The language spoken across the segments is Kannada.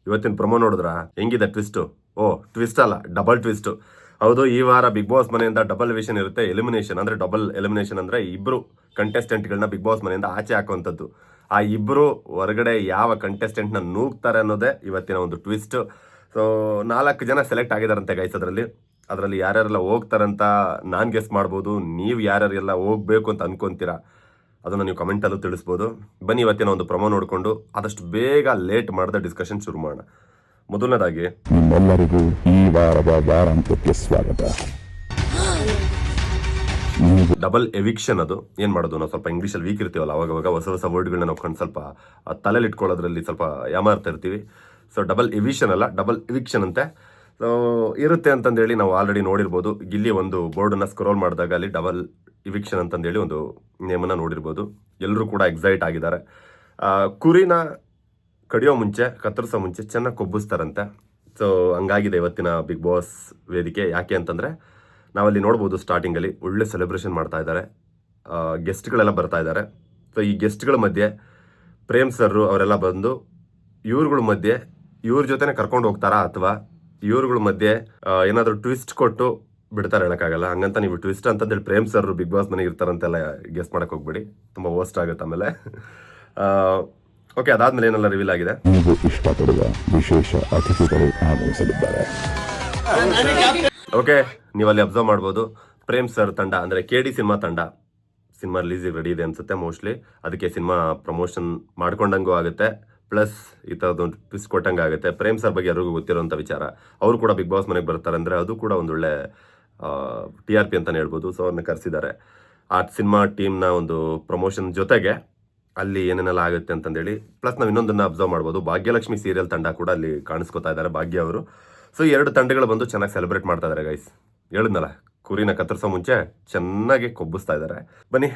ಇವತ್ತಿನ ಪ್ರೊಮೋ ನೋಡಿದ್ರಾ ಹೆಂಗಿದೆ ಟ್ವಿಸ್ಟು? ಓ ಟ್ವಿಸ್ಟ್ ಅಲ್ಲ, ಡಬಲ್ ಟ್ವಿಸ್ಟು. ಹೌದು, ಈ ವಾರ ಬಿಗ್ ಬಾಸ್ ಮನೆಯಿಂದ ಡಬಲ್ ವಿಷನ್ ಇರುತ್ತೆ. ಎಲಿಮಿನೇಷನ್ ಅಂದ್ರೆ ಡಬಲ್ ಎಲಿಮಿನೇಷನ್ ಅಂದ್ರೆ ಇಬ್ರು ಕಂಟೆಸ್ಟೆಂಟ್ಗಳನ್ನ ಬಿಗ್ ಬಾಸ್ ಮನೆಯಿಂದ ಆಚೆ ಹಾಕುವಂಥದ್ದು. ಆ ಇಬ್ರು ಹೊರಗಡೆ ಯಾವ ಕಂಟೆಸ್ಟೆಂಟ್ನ ನೂಗ್ತಾರೆ ಅನ್ನೋದೇ ಇವತ್ತಿನ ಒಂದು ಟ್ವಿಸ್ಟ್. ಸೊ 4 ಜನ ಸೆಲೆಕ್ಟ್ ಆಗಿದಾರಂತೆ ಗೈಸ್. ಅದರಲ್ಲಿ ಯಾರ್ಯಾರೆಲ್ಲ ಹೋಗ್ತಾರಂತ ನಾನು ಗೆಸ್ ಮಾಡ್ಬೋದು. ನೀವು ಯಾರ್ಯಾರೆಲ್ಲ ಹೋಗ್ಬೇಕು ಅಂತ ಅನ್ಕೊಂತೀರಾ ಅದನ್ನು ನೀವು ಕಮೆಂಟಲ್ಲೂ ತಿಳಿಸ್ಬೋದು. ಬನ್ನಿ ಇವತ್ತಿನ ಒಂದು ಪ್ರೊಮೋ ನೋಡಿಕೊಂಡು ಆದಷ್ಟು ಬೇಗ ಲೇಟ್ ಮಾಡದೆ ಡಿಸ್ಕಷನ್ ಶುರು ಮಾಡೋಣ. ಮೊದಲನೇದಾಗಿ ನಿಮ್ಮೆಲ್ಲರಿಗೂ ಈ ವಾರದ ವಾರಾಂತ್ಯಕ್ಕೆ ಸ್ವಾಗತ. ಡಬಲ್ ಎವಿಕ್ಷನ್ ಅದು ಏನು ಮಾಡೋದು, ನಾವು ಸ್ವಲ್ಪ ಇಂಗ್ಲೀಷಲ್ಲಿ ವೀಕ್ ಇರ್ತೀವಲ್ಲ, ಅವಾಗ ಹೊಸ ವರ್ಡ್ಗಳನ್ನ ನಾವು ಕಂಡು ಸ್ವಲ್ಪ ತಲೆಯಲ್ಲಿ ಇಟ್ಕೊಳ್ಳೋದ್ರಲ್ಲಿ ಸ್ವಲ್ಪ ಯಾಮಾರ್ತಾ ಇರ್ತೀವಿ. ಸೊ ಡಬಲ್ ಎವಿಷನ್ ಅಲ್ಲ, ಡಬಲ್ ಎವಿಕ್ಷನ್ ಅಂತೆ. ಸೊ ಇರುತ್ತೆ ಅಂತಂದೇಳಿ ನಾವು ಆಲ್ರೆಡಿ ನೋಡಿರ್ಬೋದು. ಗಿಲ್ಲಿ ಒಂದು ಬೋರ್ಡನ್ನು ಸ್ಕ್ರೋಲ್ ಮಾಡಿದಾಗ ಅಲ್ಲಿ ಡಬಲ್ ಇವಿಕ್ಷನ್ ಅಂತಂದೇಳಿ ಒಂದು ನೇಮನ್ನು ನೋಡಿರ್ಬೋದು. ಎಲ್ಲರೂ ಕೂಡ ಎಕ್ಸೈಟ್ ಆಗಿದ್ದಾರೆ. ಕುರಿನ ಕಡಿಯೋ ಮುಂಚೆ, ಕತ್ತರಿಸೋ ಮುಂಚೆ ಚೆನ್ನಾಗಿ ಕೊಬ್ಬಿಸ್ತಾರಂತೆ. ಸೊ ಹಂಗಾಗಿದೆ ಇವತ್ತಿನ ಬಿಗ್ ಬಾಸ್ ವೇದಿಕೆ. ಯಾಕೆ ಅಂತಂದರೆ ನಾವಲ್ಲಿ ನೋಡ್ಬೋದು ಸ್ಟಾರ್ಟಿಂಗಲ್ಲಿ ಒಳ್ಳೆ ಸೆಲೆಬ್ರೇಷನ್ ಮಾಡ್ತಾ ಇದ್ದಾರೆ, ಗೆಸ್ಟ್ಗಳೆಲ್ಲ ಬರ್ತಾ ಇದ್ದಾರೆ. ಸೊ ಈ ಗೆಸ್ಟ್ಗಳ ಮಧ್ಯೆ ಪ್ರೇಮ್ ಸರ್ರು ಅವರೆಲ್ಲ ಬಂದು ಇವ್ರುಗಳ ಮಧ್ಯೆ ಇವ್ರ ಜೊತೆನೇ ಕರ್ಕೊಂಡು ಹೋಗ್ತಾರಾ ಅಥವಾ ಇವ್ರುಗಳ ಮಧ್ಯೆ ಏನಾದರೂ ಟ್ವಿಸ್ಟ್ ಕೊಟ್ಟು ಬಿಡ್ತಾರೆ ಹೇಳೋಕ್ಕಾಗಲ್ಲ. ಹಂಗಂತ ನೀವು ಟ್ವಿಸ್ಟ್ ಅಂತಂದೇಳಿ ಪ್ರೇಮ್ ಸರ್ ಬಿಗ್ ಬಾಸ್ ಮನೆಗೆ ಇರ್ತಾರಂತೆಲ್ಲ ಗೆಸ್ ಮಾಡಕ್ಕೆ ಹೋಗ್ಬೇಡಿ, ತುಂಬ ವರ್ಸ್ಟ್ ಆಗುತ್ತೆ ಆಮೇಲೆ. ಓಕೆ, ಅದಾದ್ಮೇಲೆ ಏನೆಲ್ಲ ರಿವೀಲ್ ಆಗಿದೆ. ನೀವು ಇಷ್ಟಪಡುವ ವಿಶೇಷ ಅತಿಥಿಗಳು ಆಗಮಿಸಲಿದ್ದಾರೆ. ಓಕೆ, ನೀವಲ್ಲಿ ಅಬ್ಸರ್ವ್ ಮಾಡ್ಬೋದು ಪ್ರೇಮ್ ಸರ್ ತಂಡ ಅಂದರೆ KD ಸಿನಿಮಾ ತಂಡ ಸಿನಿಮಾ ರಿಲೀಸಿಗೆ ರೆಡಿ ಇದೆ ಅನ್ಸುತ್ತೆ ಮೋಸ್ಟ್ಲಿ. ಅದಕ್ಕೆ ಸಿನಿಮಾ ಪ್ರಮೋಷನ್ ಮಾಡ್ಕೊಂಡಂಗೂ ಆಗುತ್ತೆ, ಪ್ಲಸ್ ಈ ಥರದೊಂದು ಟ್ವಿಸ್ಟ್ ಕೊಟ್ಟಂಗೆ ಆಗುತ್ತೆ. ಪ್ರೇಮ್ ಸರ್ ಬಗ್ಗೆ ಯಾರಿಗೂ ಗೊತ್ತಿರೋಂಥ ವಿಚಾರ. ಅವರು ಕೂಡ ಬಿಗ್ ಬಾಸ್ ಮನೆಗೆ ಬರ್ತಾರೆ ಅಂದರೆ ಅದು ಕೂಡ ಒಂದು ಒಳ್ಳೆ TRP ಅಂತಲೇ ಹೇಳ್ಬೋದು. ಸೊ ಅವ್ರನ್ನ ಕರೆಸಿದ್ದಾರೆ ಆ ಸಿನಿಮಾ ಟೀಮ್ನ ಒಂದು ಪ್ರಮೋಷನ್ ಜೊತೆಗೆ ಅಲ್ಲಿ ಏನೇನೆಲ್ಲ ಆಗುತ್ತೆ ಅಂತಂದೇಳಿ. ಪ್ಲಸ್ ನಾವು ಇನ್ನೊಂದನ್ನು ಅಬ್ಸರ್ವ್ ಮಾಡ್ಬೋದು, ಭಾಗ್ಯಲಕ್ಷ್ಮಿ ಸೀರಿಯಲ್ ತಂಡ ಕೂಡ ಅಲ್ಲಿ ಕಾಣಿಸ್ಕೊತಾ ಇದ್ದಾರೆ, ಭಾಗ್ಯ ಅವರು. ಸೊ 2 ತಂಡಗಳು ಬಂದು ಚೆನ್ನಾಗಿ ಸೆಲೆಬ್ರೇಟ್ ಮಾಡ್ತಾ ಇದ್ದಾರೆ ಗೈಸ್. ಹೇಳಿದ್ನಲ್ಲ, ಕುರಿನ ಕತ್ತರಿಸೋ ಮುಂಚೆ ಚೆನ್ನಾಗಿ ಕೊಬ್ಬಿಸ್ತಾ ಇದ್ದಾರೆ. ಬನ್ನಿ,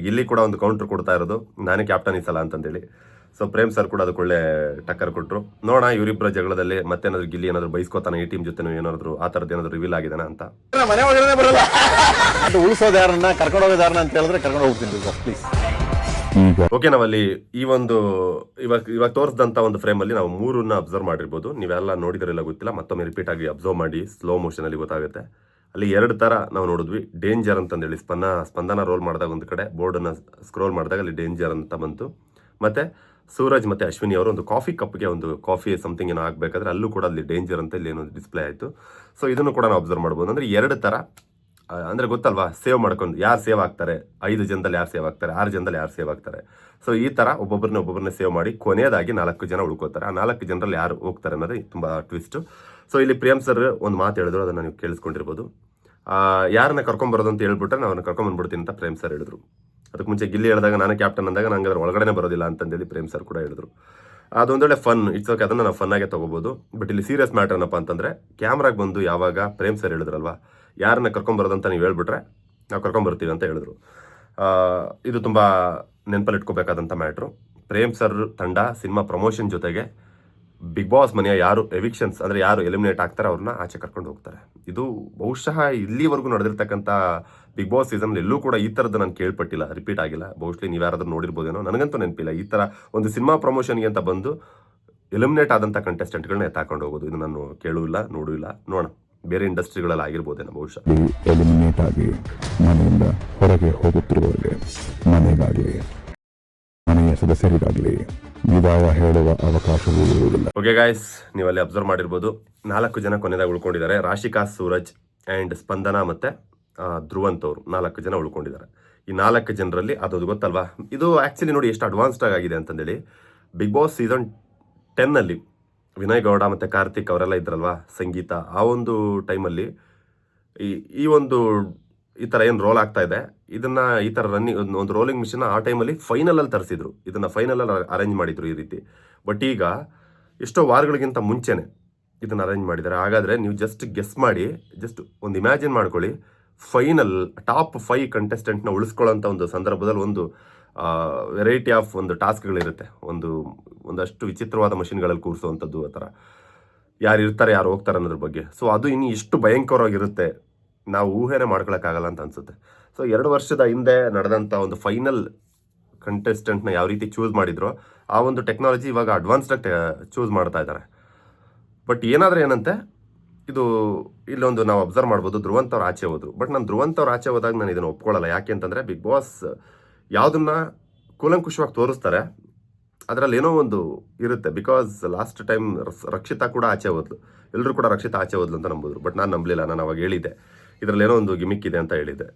ಇಲ್ಲಿ ಕೂಡ ಒಂದು ಕೌಂಟ್ರ್ ಕೊಡ್ತಾ ಇರೋದು ನಾನೇ ಕ್ಯಾಪ್ಟನ್ ಈ ಸಲ ಅಂತಂದೇಳಿ. ಸೊ ಪ್ರೇಮ್ ಸರ್ ಕೂಡ ಅದಕ್ಕೆ ಒಳ್ಳೆ ಟಕ್ಕರ್ ಕೊಟ್ಟರು. ನೋಡೋಣ ಇವರಿಬ್ಬರ ಜಗಳದಲ್ಲಿ ಮತ್ತೇನಾದ್ರು ಗಿಲ್ಲಿ ಏನಾದ್ರು ಬೈಸ್ಕೋತಾನೆ ಈ ಟೀಮ್ ಜೊತೆ, ಏನಾದ್ರು ಆ ಥರದ್ದು ಏನಾದ್ರು ರಿವೀಲ್ ಆಗಿದಾನ ಅಂತ. ಮನೆ ಒಳಗಡೆ ಬರಲ್ಲ, ಉಳಿಸೋದು ಯಾರನ್ನ, ಕರ್ಕೊಂಡು ಹೋಗೋದು ಯಾರನ್ನ ಅಂತ ಹೇಳಿದ್ರೆ ಕರ್ಕೊಂಡು ಹೋಗ್ತೀನಿ ಸರ್ ಪ್ಲೀಸ್. ಓಕೆ, ನಾವಲ್ಲಿ ಈ ಒಂದು ಇವಾಗ ತೋರಿಸಿದಂಥ ಒಂದು ಫ್ರೇಮಲ್ಲಿ ನಾವು 3 ಅಬ್ಸರ್ವ್ ಮಾಡಿರ್ಬೋದು. ನೀವೆಲ್ಲ ನೋಡಿದ್ರೆಲ್ಲ ಗೊತ್ತಿಲ್ಲ, ಮತ್ತೊಮ್ಮೆ ರಿಪೀಟ್ ಆಗಿ ಅಬ್ಸರ್ವ್ ಮಾಡಿ ಸ್ಲೋ ಮೋಷನಲ್ಲಿ ಗೊತ್ತಾಗುತ್ತೆ. ಅಲ್ಲಿ 2 ಥರ ನಾವು ನೋಡಿದ್ವಿ. ಡೇಂಜರ್ ಅಂತಂದೇಳಿ ಸ್ಪಂದನ ರೋಲ್ ಮಾಡಿದಾಗ ಒಂದು ಕಡೆ ಬೋರ್ಡನ್ನು ಸ್ಕ್ರೋಲ್ ಮಾಡಿದಾಗ ಅಲ್ಲಿ ಡೇಂಜರ್ ಅಂತ ಬಂತು. ಮತ್ತು ಸೂರಜ್ ಮತ್ತು ಅಶ್ವಿನಿ ಅವರು ಒಂದು ಕಾಫಿ ಕಪ್ಗೆ ಒಂದು ಕಾಫಿ ಸಮಥಿಂಗ್ ಏನೋ ಆಗಬೇಕಾದ್ರೆ ಅಲ್ಲೂ ಕೂಡ ಅಲ್ಲಿ ಡೇಂಜರ್ ಅಂತ ಇಲ್ಲಿ ಏನೋ ಡಿಸ್ಪ್ಲೇ ಆಯಿತು. ಸೊ ಇದನ್ನು ಕೂಡ ನಾವು ಅಬ್ಸರ್ವ್ ಮಾಡ್ಬೋದು. ಅಂದರೆ 2 ಥರ ಅಂದರೆ ಗೊತ್ತಲ್ವಾ, ಸೇವ್ ಮಾಡ್ಕೊಂಡು ಯಾರು ಸೇವ್ ಆಗ್ತಾರೆ, 5 ಜನದಲ್ಲಿ ಯಾರು ಸೇವ್ ಆಗ್ತಾರೆ, 6 ಜನದಲ್ಲಿ ಯಾರು ಸೇವ್ ಆಗ್ತಾರೆ. ಸೊ ಈ ಥರ ಒಬ್ಬೊಬ್ಬರನ್ನ ಸೇವ್ ಮಾಡಿ ಕೊನೆಯದಾಗಿ 4 ಜನ ಉಳ್ಕೋತಾರೆ. ಆ 4 ಜನರಲ್ಲಿ ಯಾರು ಹೋಗ್ತಾರೆ ಅನ್ನೋದು ತುಂಬ ಟ್ವಿಸ್ಟು. ಸೊ ಇಲ್ಲಿ ಪ್ರೇಮ್ ಸರ್ ಒಂದು ಮಾತು ಹೇಳಿದ್ರು, ಅದನ್ನು ನೀವು ಕೇಳಿಸ್ಕೊಂಡಿರ್ಬೋದು. ಯಾರನ್ನ ಕರ್ಕೊಂಬರೋದು ಅಂತ ಹೇಳ್ಬಿಟ್ರೆ ನಾನು ಅವ್ರನ್ನ ಕರ್ಕೊಂಬಂದ್ಬಿಡ್ತೀನಿ ಅಂತ ಪ್ರೇಮ್ ಸರ್ ಹೇಳಿದ್ರು. ಅದಕ್ಕೆ ಮುಂಚೆ ಗಿಲ್ಲಿ ಹೇಳಿದಾಗ ನಾನು ಕ್ಯಾಪ್ಟನ್ ಅಂದಾಗ ನಂಗೆ ಅದ್ರ ಒಳಗಡೆ ಬರೋದಿಲ್ಲ ಅಂತಂದೇಳಿ ಪ್ರೇಮ್ ಸರ್ ಕೂಡ ಹೇಳಿದ್ರು. ಅದೊಂದೊಳ್ಳೆ ಫನ್, ಇಟ್ಸ್ ಓಕೆ, ಅದನ್ನು ನಾವು ಫನ್ನಾಗೆ ತೊಗೋಬೋದು. ಬಟ್ ಇಲ್ಲಿ ಸೀರಿಯಸ್ ಮ್ಯಾಟರ್ ಏನಪ್ಪ ಅಂತಂದರೆ ಕ್ಯಾಮ್ರಾಗೆ ಬಂದು ಯಾವಾಗ ಪ್ರೇಮ್ ಸರ್ ಹೇಳಿದ್ರಲ್ವಾ, ಯಾರನ್ನ ಕರ್ಕೊಂಬರೋದಂತ ನೀವು ಹೇಳ್ಬಿಟ್ರೆ ನಾವು ಕರ್ಕೊಂಬರ್ತೀವಿ ಅಂತ ಹೇಳಿದ್ರು. ಇದು ತುಂಬ ನೆನಪಲ್ಲಿ ಇಟ್ಕೋಬೇಕಾದಂಥ ಮ್ಯಾಟ್ರು. ಪ್ರೇಮ್ ಸರ್ ತಂಡ ಸಿನಿಮಾ ಪ್ರಮೋಷನ್ ಜೊತೆಗೆ ಬಿಗ್ ಬಾಸ್ ಮನೆಯ ಯಾರು ಎವಿಕ್ಷನ್ಸ್ ಅಂದರೆ ಯಾರು ಎಲಿಮಿನೇಟ್ ಆಗ್ತಾರೆ ಅವ್ರನ್ನ ಆಚೆ ಕರ್ಕೊಂಡು ಹೋಗ್ತಾರೆ. ಇದು ಬಹುಶಃ ಇಲ್ಲಿವರೆಗೂ ನಡೆದಿರ್ತಕ್ಕಂಥ ಬಿಗ್ ಬಾಸ್ ಸೀಸನ್ ಎಲ್ಲೂ ಕೂಡ ಈ ಥರದ್ದು ನಾನು ಕೇಳ್ಪಟ್ಟಿಲ್ಲ, ರಿಪೀಟ್ ಆಗಿಲ್ಲ. ಬಹುಶಃ ನೀವು ಯಾರಾದ್ರೂ ನೋಡಿರ್ಬೋದೇನೋ, ನನಗಂತೂ ನೆನಪಿಲ್ಲ ಈ ಥರ ಒಂದು ಸಿನಿಮಾ ಪ್ರಮೋಷನ್ಗೆ ಅಂತ ಬಂದು ಎಲಿಮಿನೇಟ್ ಆದಂಥ ಕಂಟೆಸ್ಟೆಂಟ್ಗಳನ್ನ ಎತ್ತಾಕೊಂಡು ಹೋಗೋದು. ಇದು ನಾನು ಕೇಳೂ ಇಲ್ಲ, ನೋಡೋಣ ಬೇರೆ ಇಂಡಸ್ಟ್ರಿಗಳಲ್ಲಿ ಆಗಿರ್ಬೋದೇನೋ ಬಹುಶಃ. ಎಲಿಮಿನೇಟ್ ಆಗಿ ಮನೆಯಿಂದ ಹೊರಗೆ ಹೋಗುತ್ತಿರುವವರಿಗೆ ಮನೆಗಾಗಲಿ ಮನೆಯ ಸದಸ್ಯರಿಗಾಗಲಿ ವಿದಾಯ ಹೇಳುವ ಅವಕಾಶವೂ ಇರುವುದಿಲ್ಲ. ಓಕೆ ಗಾಯ್ಸ್, ನೀವಲ್ಲಿ ಅಬ್ಸರ್ವ್ ಮಾಡಿರ್ಬೋದು 4 ಜನ ಕೊನೆದಾಗ ಉಳ್ಕೊಂಡಿದ್ದಾರೆ. ರಾಶಿಕಾ, ಸೂರಜ್ ಆ್ಯಂಡ್ ಸ್ಪಂದನ ಮತ್ತು ಧ್ರುವಂತ್ ಅವರು 4 ಜನ ಉಳ್ಕೊಂಡಿದ್ದಾರೆ. ಈ 4 ಜನರಲ್ಲಿ ಅದು ಗೊತ್ತಲ್ವಾ, ಇದು ಆ್ಯಕ್ಚುಲಿ ನೋಡಿ ಎಷ್ಟು ಅಡ್ವಾನ್ಸ್ಡ್ ಆಗಿದೆ ಅಂತಂದೇಳಿ. Big boss season 10 Vinay Gowda ಮತ್ತು ಕಾರ್ತಿಕ್ ಅವರೆಲ್ಲ ಇದ್ರಲ್ವಾ, ಸಂಗೀತ, ಆ ಒಂದು ಟೈಮಲ್ಲಿ ಈ ಥರ ಏನು ರೋಲ್ ಆಗ್ತಾ ಇದೆ, ಇದನ್ನು ಈ ಥರ ರನ್ನಿಂಗ್ ಒಂದು ರೋಲಿಂಗ್ ಮಿಷನ್ ಆ ಟೈಮಲ್ಲಿ ಫೈನಲಲ್ಲಿ ತರಿಸಿದ್ರು, ಇದನ್ನು ಫೈನಲಲ್ಲಿ ಅರೇಂಜ್ ಮಾಡಿದ್ರು ಈ ರೀತಿ. ಬಟ್ ಈಗ ಎಷ್ಟೋ ವಾರಗಳಿಗಿಂತ ಮುಂಚೆನೇ ಇದನ್ನು ಅರೇಂಜ್ ಮಾಡಿದ್ದಾರೆ. ಹಾಗಾದರೆ ನೀವು ಜಸ್ಟ್ ಗೆಸ್ ಮಾಡಿ, ಜಸ್ಟ್ ಒಂದು ಇಮ್ಯಾಜಿನ್ ಮಾಡ್ಕೊಳ್ಳಿ, ಫೈನಲ್ ಟಾಪ್ 5 ಕಂಟೆಸ್ಟೆಂಟ್ನ ಉಳಿಸ್ಕೊಳ್ಳೋಂಥ ಒಂದು ಸಂದರ್ಭದಲ್ಲಿ ಒಂದು ವೆರೈಟಿ ಆಫ್ ಒಂದು ಟಾಸ್ಕ್ಗಳಿರುತ್ತೆ, ಒಂದಷ್ಟು ವಿಚಿತ್ರವಾದ ಮಷಿನ್ಗಳಲ್ಲಿ ಕೂರಿಸುವಂಥದ್ದು, ಆ ಥರ ಯಾರು ಇರ್ತಾರೆ ಯಾರು ಹೋಗ್ತಾರೆ ಅನ್ನೋದ್ರ ಬಗ್ಗೆ. ಸೊ ಅದು ಇನ್ನು ಎಷ್ಟು ಭಯಂಕರವಾಗಿರುತ್ತೆ ನಾವು ಊಹೆನೇ ಮಾಡ್ಕೊಳಕ್ಕಾಗಲ್ಲ ಅಂತ ಅನಿಸುತ್ತೆ. ಸೊ 2 ವರ್ಷದ ಹಿಂದೆ ನಡೆದಂಥ ಒಂದು ಫೈನಲ್ ಕಂಟೆಸ್ಟೆಂಟ್ನ ಯಾವ ರೀತಿ ಚೂಸ್ ಮಾಡಿದ್ರೋ ಆ ಒಂದು ಟೆಕ್ನಾಲಜಿ ಇವಾಗ ಅಡ್ವಾನ್ಸ್ಡಾಗಿ ಚೂಸ್ ಮಾಡ್ತಾ ಇದ್ದಾರೆ. ಬಟ್ ಏನಾದರೂ ಏನಂತೆ, ಇದು ಇಲ್ಲೊಂದು ನಾವು ಅಬ್ಸರ್ವ್ ಮಾಡ್ಬೋದು, ಧ್ರುವಂತ್ ಅವ್ರು ಆಚೆ ಹೋದ್ರು. ಬಟ್ ನಾನು ಧ್ರುವಂತ್ ಅವ್ರು ಆಚೆ ಹೋದಾಗ ನಾನು ಇದನ್ನು ಒಪ್ಕೊಳ್ಳಲ್ಲ. ಯಾಕೆ ಅಂತಂದರೆ ಬಿಗ್ ಬಾಸ್ ಯಾವುದನ್ನ ಕೂಲಂಕುಷವಾಗಿ ತೋರಿಸ್ತಾರೆ ಅದರಲ್ಲಿ ಏನೋ ಒಂದು ಇರುತ್ತೆ. ಬಿಕಾಸ್ ಲಾಸ್ಟ್ ಟೈಮ್ ರಕ್ಷಿತಾ ಕೂಡ ಆಚೆ ಹೋದ್ಲು, ಎಲ್ಲರೂ ಕೂಡ ರಕ್ಷಿತಾ ಆಚೆ ಹೋದ್ಲು ಅಂತ ನಂಬಿದ್ರು. ಬಟ್ ನಾನು ನಂಬಲಿಲ್ಲ. ನಾನು ಅವಾಗ ಹೇಳಿದ್ದೆ ಇದರಲ್ಲಿ ಏನೋ ಒಂದು ಗಿಮಿಕ್ ಇದೆ ಅಂತ ಹೇಳಿದ್ದೆ.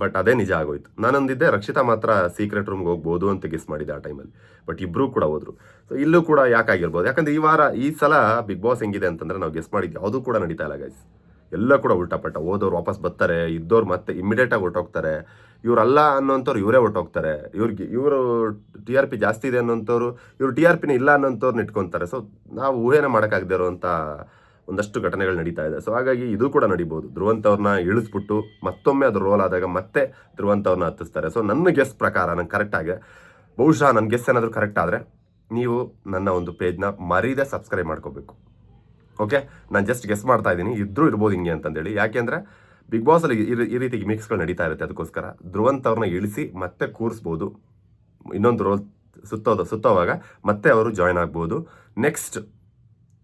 ಬಟ್ ಅದೇ ನಿಜ ಆಗೋಯ್ತು. ನಾನು ಅಂದಿದ್ದೆ ರಕ್ಷಿತಾ ಮಾತ್ರ ಸೀಕ್ರೆಟ್ ರೂಮ್ಗೆ ಹೋಗ್ಬೋದು ಅಂತ ಗೆಸ್ ಮಾಡಿದ್ದೆ ಆ ಟೈಮಲ್ಲಿ. ಬಟ್ ಇಬ್ಬರೂ ಕೂಡ ಹೋದ್ರು. ಸೊ ಇಲ್ಲೂ ಕೂಡ ಯಾಕಾಗಿರ್ಬೋದು, ಯಾಕಂದರೆ ಈ ಸಲ ಬಿಗ್ ಬಾಸ್ ಹೆಂಗಿದೆ ಅಂತಂದರೆ ನಾವು ಗೆಸ್ ಮಾಡಿದ್ದು ಯಾವುದೂ ಕೂಡ ನಡೀತಾ ಇಲ್ಲ ಗೈಸ್. ಎಲ್ಲ ಕೂಡ ಉಲ್ಟಾಪಟ್ಟ. ಹೋದವ್ರು ವಾಪಸ್ ಬರ್ತಾರೆ, ಇದ್ದವ್ರು ಮತ್ತೆ ಇಮಿಡಿಯೇಟಾಗಿ ಹೊರಟೋಗ್ತಾರೆ. ಇವರಲ್ಲ ಅನ್ನೋಂಥವ್ರು ಇವರೇ ಹೊರಟೋಗ್ತಾರೆ. ಇವರು TRP ಜಾಸ್ತಿ ಇದೆ ಅನ್ನೋಂಥವ್ರು ಇವರು TRPನೇ ಇಲ್ಲ ಅನ್ನೋಂಥವ್ರನ್ನ ಇಟ್ಕೊತಾರೆ. ಸೊ ನಾವು ಊಹೆನೇ ಮಾಡೋಕ್ಕಾಗದೇ ಇರೋವಂಥ ಒಂದಷ್ಟು ಘಟನೆಗಳು ನಡೀತಾ ಇದೆ. ಸೊ ಹಾಗಾಗಿ ಇದು ಕೂಡ ನಡಿಬೋದು. ಧ್ರುವಂತ್ ಅವ್ರನ್ನ ಇಳಿಸ್ಬಿಟ್ಟು ಮತ್ತೊಮ್ಮೆ ಅದು ರೋಲ್ ಆದಾಗ ಮತ್ತೆ ಧ್ರುವಂತ್ ಅವ್ರನ್ನ ಹತ್ತಿಸ್ತಾರೆ. ಸೊ ನನ್ನ ಗೆಸ್ ಪ್ರಕಾರ ನಂಗೆ ಕರೆಕ್ಟಾಗಿ, ಬಹುಶಃ ನನ್ನ ಗೆಸ್ ಏನಾದರೂ ಕರೆಕ್ಟ್ ಆದರೆ ನೀವು ನನ್ನ ಒಂದು ಪೇಜ್ನ ಮರೀದೆ ಸಬ್ಸ್ಕ್ರೈಬ್ ಮಾಡ್ಕೋಬೇಕು. ಓಕೆ, ನಾನು ಜಸ್ಟ್ ಗೆಸ್ ಮಾಡ್ತಾ ಇದ್ದೀನಿ, ಇದ್ರೂ ಇರ್ಬೋದು ಹಿಂಗೆ ಅಂತಂದೇಳಿ. ಯಾಕೆಂದರೆ ಬಿಗ್ ಬಾಸಲ್ಲಿ ಈ ರೀತಿ ಮಿಕ್ಸ್ಗಳು ನಡೀತಾ ಇರುತ್ತೆ. ಅದಕ್ಕೋಸ್ಕರ ಧ್ರುವಂತ್ ಅವ್ರನ್ನ ಇಳಿಸಿ ಮತ್ತೆ ಕೂರಿಸ್ಬೋದು. ಇನ್ನೊಂದು ರೋಲ್ ಸುತ್ತೋವಾಗ ಮತ್ತೆ ಅವರು ಜಾಯ್ನ್ ಆಗ್ಬೋದು. ನೆಕ್ಸ್ಟ್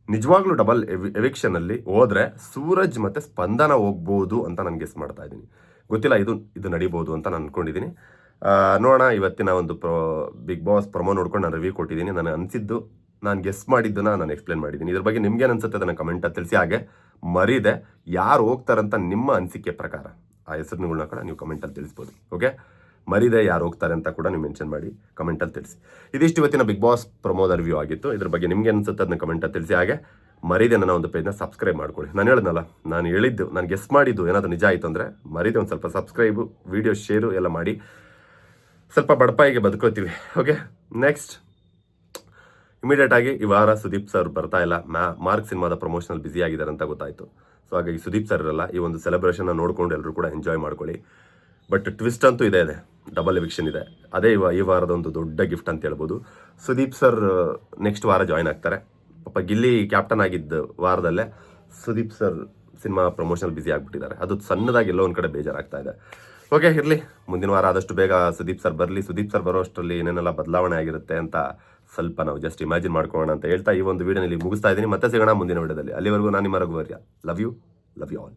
ನಿಜವಾಗ್ಲೂ ಡಬಲ್ ಎವಿಕ್ಷನಲ್ಲಿ ಹೋದರೆ ಸೂರಜ್ ಮತ್ತು ಸ್ಪಂದನ ಹೋಗ್ಬೋದು ಅಂತ ನಾನು ಗೆಸ್ ಮಾಡ್ತಾ ಇದ್ದೀನಿ. ಗೊತ್ತಿಲ್ಲ, ಇದು ನಡಿಬೋದು ಅಂತ ನಾನು ಅಂದ್ಕೊಂಡಿದ್ದೀನಿ. ನೋಡೋಣ. ಇವತ್ತಿನ ಒಂದು ಬಿಗ್ ಬಾಸ್ ಪ್ರೊಮೋ ನೋಡ್ಕೊಂಡು ನಾನು ರಿವ್ಯೂ ಕೊಟ್ಟಿದ್ದೀನಿ. ನಾನು ಅನಿಸಿದ್ದು, ನಾನು ಗೆಸ್ ಮಾಡಿದ್ದನ್ನ ನಾನು ಎಕ್ಸ್ಪ್ಲೇನ್ ಮಾಡಿದ್ದೀನಿ. ಇದ್ರ ಬಗ್ಗೆ ನಿಮ್ಗೇನು ಅನ್ಸುತ್ತೆ ಅದನ್ನು ಕಮೆಂಟಲ್ಲಿ ತಿಳಿಸಿ. ಹಾಗೆ ಮರೀದೆ ಯಾರು ಹೋಗ್ತಾರಂತ ನಿಮ್ಮ ಅನಿಸಿಕೆ ಪ್ರಕಾರ ಆ ಹೆಸರುಗಳನ್ನ ಕೂಡ ನೀವು ಕಮೆಂಟಲ್ಲಿ ತಿಳಿಸ್ಬೋದು. ಓಕೆ, ಮರೀದೆ ಯಾರು ಹೋಗ್ತಾರೆ ಅಂತ ಕೂಡ ನೀವು ಮೆನ್ಷನ್ ಮಾಡಿ ಕಮೆಂಟಲ್ಲಿ ತಿಳಿಸಿ. ಇದಿಷ್ಟು ಇವತ್ತಿನ ಬಿಗ್ ಬಾಸ್ ಪ್ರೊಮೋದ ರಿವ್ಯೂ ಆಗಿತ್ತು. ಇದ್ರ ಬಗ್ಗೆ ನಿಮ್ಗೆ ಅನ್ಸುತ್ತೆ ಅದನ್ನ ಕಮೆಂಟಲ್ಲಿ ತಿಳಿಸಿ. ಹಾಗೆ ಮರೀದೆ ನನ್ನ ಒಂದು ಪೇಜ್ನ ಸಬ್ಸ್ಕ್ರೈಬ್ ಮಾಡ್ಕೊಳ್ಳಿ. ನಾನು ಹೇಳಿದ್ನಲ್ಲ, ನಾನು ಹೇಳಿದ್ದು, ನಾನು ಗೆಸ್ ಮಾಡಿದ್ದು ಏನಾದರೂ ನಿಜ ಆಯಿತು ಅಂದರೆ ಮರೀದೆ ಒಂದು ಸ್ವಲ್ಪ ಸಬ್ಸ್ಕ್ರೈಬು, ವಿಡಿಯೋ ಶೇರು ಎಲ್ಲ ಮಾಡಿ ಸ್ವಲ್ಪ ಬಡಪಾಯಿಗೆ ಬದುಕೋತೀವಿ. ಓಕೆ, ನೆಕ್ಸ್ಟ್ ಇಮಿಡಿಯೇಟ್ ಆಗಿ ಈ ವಾರ ಸುದೀಪ್ ಸರ್ ಬರ್ತಾ ಇಲ್ಲ. ಮಾರ್ಕ್ ಸಿನಿಮಾದ ಪ್ರಮೋಷನಲ್ಲಿ ಬ್ಯುಸಿ ಆಗಿದ್ದಾರೆ ಅಂತ ಗೊತ್ತಾಯಿತು. ಸೊ ಹಾಗಾಗಿ ಸುದೀಪ್ ಸರ್ ಇರಲ್ಲ. ಈ ಒಂದು ಸೆಲೆಬ್ರೇಷನ್ನ ನೋಡ್ಕೊಂಡು ಎಲ್ಲರೂ ಕೂಡ ಎಂಜಾಯ್ ಮಾಡ್ಕೊಳ್ಳಿ. ಬಟ್ ಟ್ವಿಸ್ಟ್ ಅಂತೂ ಇದೆ, ಡಬಲ್ ಎವಿಕ್ಷನ್ ಇದೆ. ಅದೇ ಈ ವಾರದ ಒಂದು ದೊಡ್ಡ ಗಿಫ್ಟ್ ಅಂತ ಹೇಳ್ಬೋದು. ಸುದೀಪ್ ಸರ್ ನೆಕ್ಸ್ಟ್ ವಾರ ಜಾಯ್ನ್ ಆಗ್ತಾರೆ. ಪಾಪ ಗಿಲ್ಲಿ ಕ್ಯಾಪ್ಟನ್ ಆಗಿದ್ದ ವಾರದಲ್ಲೇ ಸುದೀಪ್ ಸರ್ ಸಿನಿಮಾ ಪ್ರಮೋಷನಲ್ಲಿ ಬ್ಯುಸಿ ಆಗಿಬಿಟ್ಟಿದ್ದಾರೆ. ಅದು ಸಣ್ಣದಾಗಿ ಎಲ್ಲೋ ಒಂದು ಕಡೆ ಬೇಜಾರಾಗ್ತಾ ಇದೆ. ಓಕೆ, ಇರಲಿ, ಮುಂದಿನ ವಾರ ಆದಷ್ಟು ಬೇಗ ಸುದೀಪ್ ಸರ್ ಬರಲಿ. ಸುದೀಪ್ ಸರ್ ಬರೋ ಅಷ್ಟರಲ್ಲಿ ಏನೇನೆಲ್ಲ ಬದಲಾವಣೆ ಆಗಿರುತ್ತೆ ಅಂತ ಸ್ವಲ್ಪ ನಾವು ಜಸ್ಟ್ ಇಮ್ಯಾಜಿನ್ ಮಾಡ್ಕೊಳ್ಳೋಣ ಅಂತ ಹೇಳ್ತಾ ಈ ಒಂದು ವಿಡಿಯೋನಲ್ಲಿ ಮುಗಿಸ್ತಾ ಇದ್ದೀನಿ. ಮತ್ತೆ ಸಿಗೋಣ ಮುಂದಿನ ವಿಡಿಯೋದಲ್ಲಿ. ಅಲ್ಲಿವರೆಗೂ ನಾನು ನಿಮ್ಮ ರಘುವರ್ಯ. Love you all.